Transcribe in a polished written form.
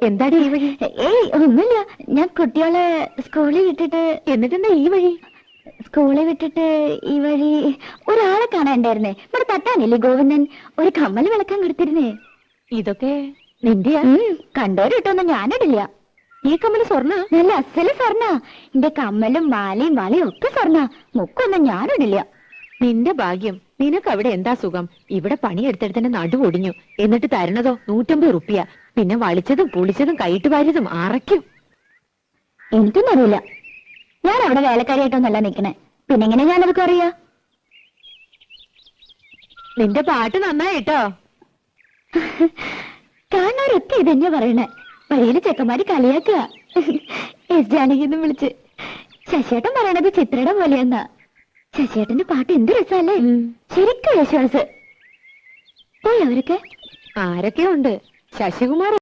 എന്താടി ഈ വഴി? ഏയ് ഒന്നുമില്ല, ഞാൻ കുട്ടികളെ സ്കൂളിൽ വിട്ടിട്ട്. എന്നിട്ടെന്താ ഈ വഴി? സ്കൂളിൽ വിട്ടിട്ട് ഈ വഴി ഒരാളെ കാണാണ്ടായിരുന്നേ. ഇവിടെ തട്ടാനില്ലേ ഗോവിന്ദൻ, ഒരു കമ്മൽ വിളക്കാൻ കൊടുത്തിരുന്നേ. ഇതൊക്കെ നിന്റെയാ? കണ്ടോരിട്ടൊന്നും ഞാനിടില്ല. ഈ കമ്മല് സ്വർണ്ണ? നല്ല അസല് സ്വർണ്ണ. എന്റെ കമ്മലും മാലയും വളയും ഒക്കെ സ്വർണ്ണ. മുക്കൊന്നും ഞാനിടില്ല. നിന്റെ ഭാഗ്യം. നിനക്ക് അവിടെ എന്താ സുഖം? ഇവിടെ പണിയെടുത്തെടുത്തിന്റെ നടു ഒടിഞ്ഞു. എന്നിട്ട് തരണതോ 150 റുപ്യ. പിന്നെ വളിച്ചതും പുളിച്ചതും കൈയിട്ട് വാരിയതും അറയ്ക്കും. എനിക്കൊന്നും അറിയില്ല. ഞാൻ അവിടെ വേലക്കാരിയായിട്ടൊന്നല്ല നിക്കണേ. പിന്നെ എങ്ങനെ ഞാനതൊക്കെ അറിയാ? നിന്റെ പാട്ട് നന്നായിട്ടോ. കാണാറൊക്കെ ഇതന്നെ പറയണേ. വഴിയില് ചെക്കന്മാര് കളിയാക്കുക. എസ് ജാനകിന്ന് വിളിച്ച്. ശശിയേട്ടൻ പറയണത് ചിത്രയുടെ പോലെയെന്നാ. ശശിയേട്ടന്റെ പാട്ട് എന്ത് രസമല്ലേ, ശരിക്കും വിശ്വാസ്. പോയി അവരൊക്കെ ആരൊക്കെയുണ്ട്? ശശികുമാർ